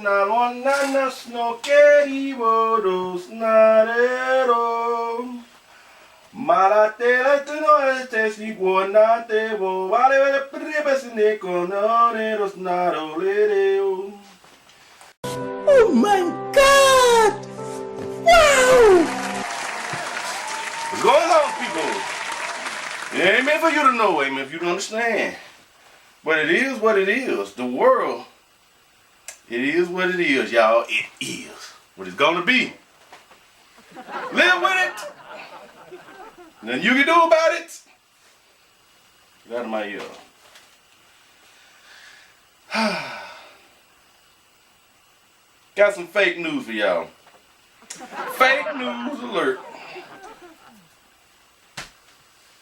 no nanas no queridos narero. Malatela te no estes ni guanate bo vale vale prepes ni conoreros naroleo. Oh my God! Wow! What's going on, people? It ain't meant for you to know, ain't meant for you to understand. But it is what it is. The world, it is what it is, y'all. It is what it's gonna be. Live with it. Nothing you can do about it. Get out of my ear. Got some fake news for y'all. Fake news alert.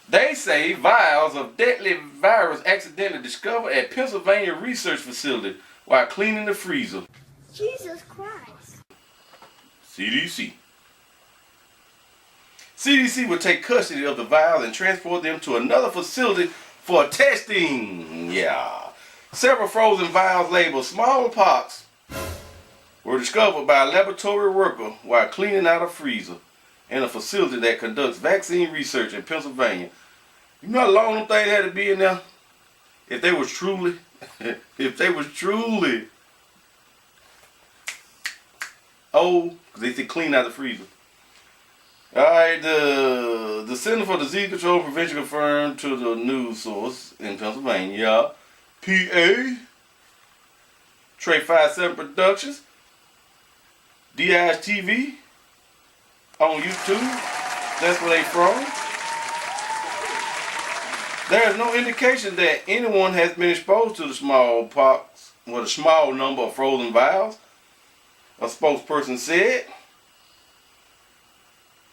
They say vials of deadly virus accidentally discovered at Pennsylvania research facility while cleaning the freezer. Jesus Christ. CDC. CDC will take custody of the vials and transport them to another facility for testing. Yeah. Several frozen vials labeled smallpox were discovered by a laboratory worker while cleaning out a freezer in a facility that conducts vaccine research in Pennsylvania. You know how long them things had to be in there? If they was truly old, because they said clean out the freezer. Alright, the Center for Disease Control and Prevention confirmed to the news source in Pennsylvania, PA, Trey 57 Productions, DI's TV, on YouTube, that's where they from. There is no indication that anyone has been exposed to the smallpox with a small number of frozen vials, a spokesperson said.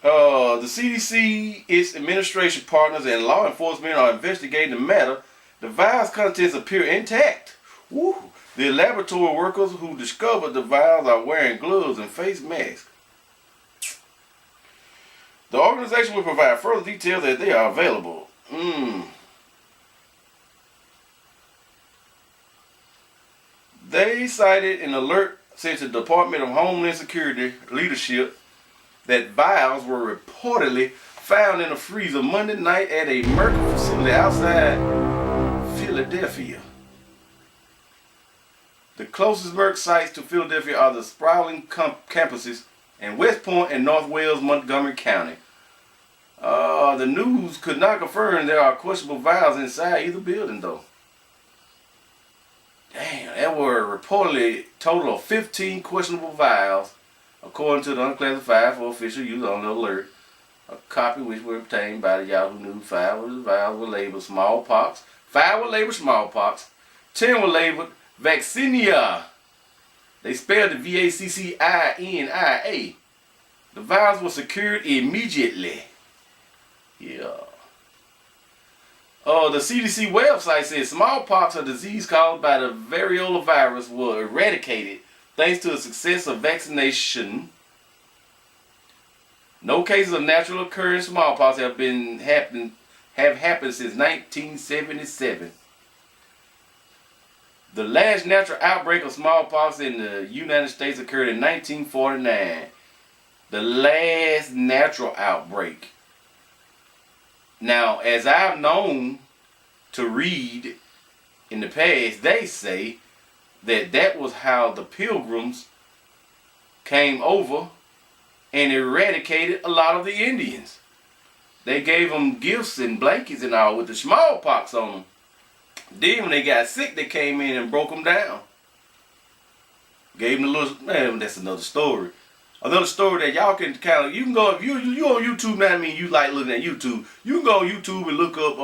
The CDC, its administration partners, and law enforcement are investigating the matter. The vials' contents appear intact. Woo. The laboratory workers who discovered the vials are wearing gloves and face masks. The organization will provide further details as they are available. They cited an alert sent to the Department of Homeland Security leadership that vials were reportedly found in a freezer Monday night at a Merck facility outside Philadelphia. The closest Merck sites to Philadelphia are the sprawling campuses in West Point and North Wales, Montgomery County. The news could not confirm there are questionable vials inside either building, though. Damn, there were reportedly a total of 15 questionable vials, according to the unclassified for official use on the alert. A copy which were obtained by the Yahoo News. 5 of the vials were labeled smallpox. 5 were labeled smallpox. 10 were labeled vaccinia. They spelled it V-A-C-C-I-N-I-A. The vials were secured immediately. Yeah. The CDC website says smallpox, a disease caused by the variola virus, was eradicated thanks to the success of vaccination. No cases of natural occurring smallpox have happened since 1977. The last natural outbreak of smallpox in the United States occurred in 1949. The last natural outbreak. Now, as I've known to read in the past, they say that was how the Pilgrims came over and eradicated a lot of the Indians. They gave them gifts and blankets and all with the smallpox on them. Then when they got sick, they came in and broke them down. Gave them a little, man, that's another story. Another story that y'all can kind of, you can go, if you on YouTube now, I mean you like looking at YouTube, you can go on YouTube and look up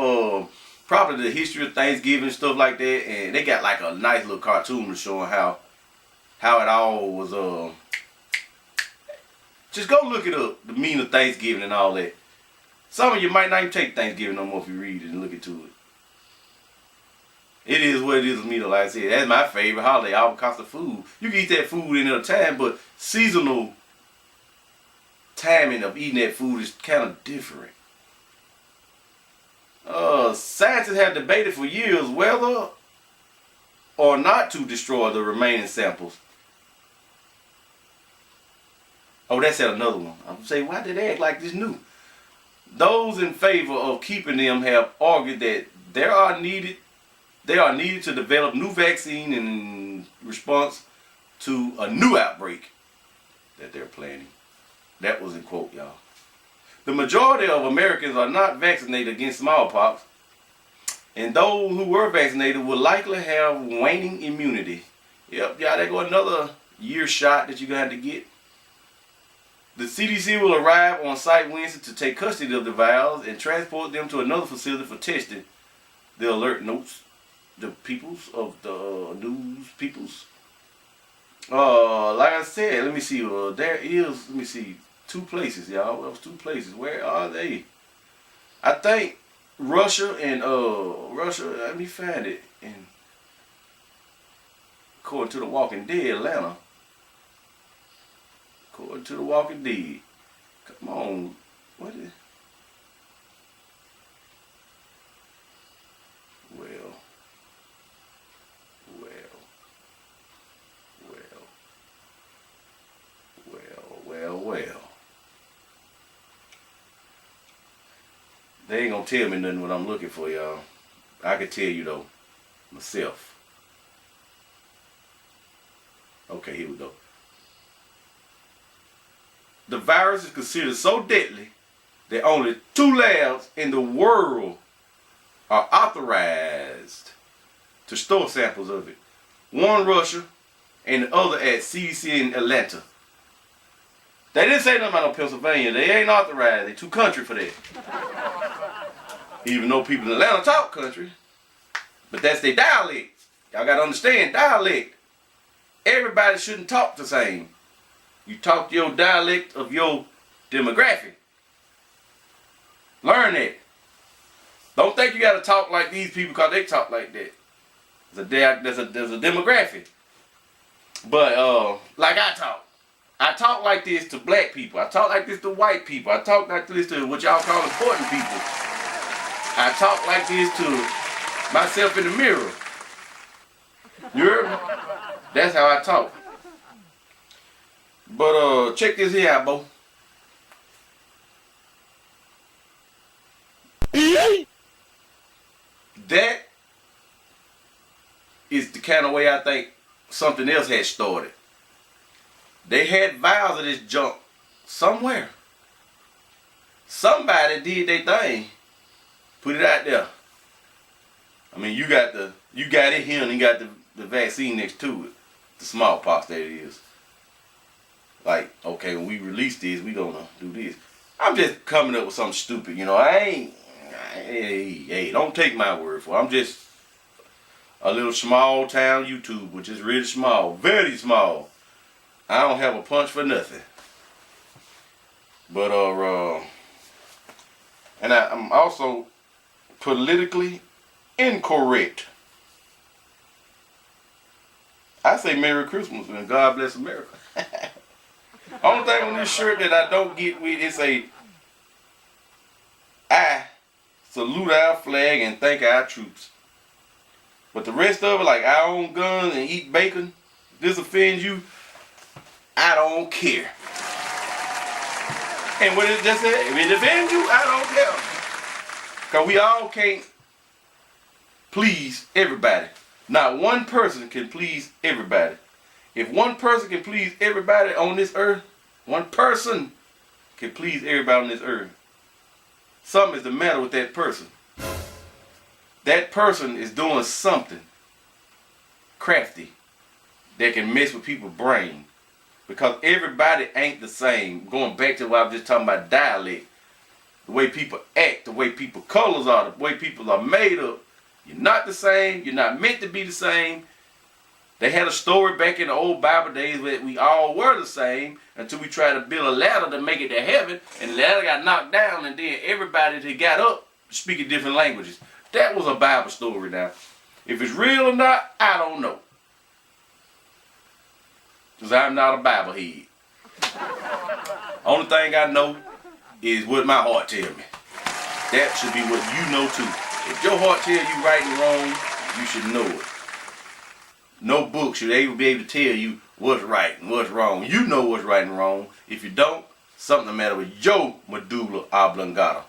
probably the history of Thanksgiving and stuff like that, and they got like a nice little cartoon showing how it all was, just go look it up, the meaning of Thanksgiving and all that. Some of you might not even take Thanksgiving no more if you read it and look into it. It is what it is with me though, like I said, that's my favorite holiday, all because of food. You can eat that food any other time, but seasonal timing of eating that food is kind of different. Scientists have debated for years whether or not to destroy the remaining samples Oh, that's at another one. I'm saying, why did they act like this new? Those in favor of keeping them have argued that they are needed to develop new vaccine in response to a new outbreak that they're planning. That was in quote, y'all. The majority of Americans are not vaccinated against smallpox, and those who were vaccinated will likely have waning immunity. Yep, y'all, there go another year shot that you're going to have to get. The CDC will arrive on site Wednesday to take custody of the vials and transport them to another facility for testing. The alert notes the peoples of the news peoples. Like I said, let me see. There is, let me see, 2 places, y'all. Those 2 places. Where are they? I think Russia and Russia. Let me find it. And according to The Walking Dead, Atlanta. According to The Walking Dead. Come on. What is? Well. They ain't gonna tell me nothing what I'm looking for, y'all. I can tell you though, myself. Okay, here we go. The virus is considered so deadly that only 2 labs in the world are authorized to store samples of it. One Russia and the other at CDC in Atlanta. They didn't say nothing about no Pennsylvania. They ain't authorized. They too country for that. Even though people in Atlanta talk country, but that's their dialect. Y'all gotta understand dialect. Everybody shouldn't talk the same. You talk your dialect of your demographic. Learn that. Don't think you gotta talk like these people because they talk like that. There's a demographic. But like I talk like this to black people. I talk like this to white people. I talk like this to what y'all call important people. I talk like this to myself in the mirror. You heard me? That's how I talk. But check this here out, Bo. That is the kind of way I think something else had started. They had vials of this junk somewhere. Somebody did their thing. Put it out there. I mean, you got it here and you got the vaccine next to it. The smallpox that it is. Like, okay, when we release this, we gonna do this. I'm just coming up with something stupid, you know. Hey, don't take my word for it. I'm just a little small town YouTube, which is really small, very small. I don't have a punch for nothing. But and I'm also politically incorrect. I say Merry Christmas and God bless America. Only thing on this shirt that I don't get with is I salute our flag and thank our troops. But the rest of it, like I own guns and eat bacon, if this offends you, I don't care. And what it just said, if it offends you, I don't care. Because we all can't please everybody. Not one person can please everybody. If one person can please everybody on this earth, one person can please everybody on this earth, something is the matter with that person. That person is doing something crafty that can mess with people's brain. Because everybody ain't the same. Going back to what I was just talking about, dialect. The way people act, the way people colors are, the way people are made up. You're not the same. You're not meant to be the same. They had a story back in the old Bible days that we all were the same until we tried to build a ladder to make it to heaven, and the ladder got knocked down, and then everybody that got up speaking different languages. That was a Bible story now. If it's real or not, I don't know. Because I'm not a Bible head. Only thing I know is what my heart tells me. That should be what you know too. If your heart tells you right and wrong, you should know it. No book should ever be able to tell you what's right and what's wrong. You know what's right and wrong. If you don't, something the matter with your medulla oblongata.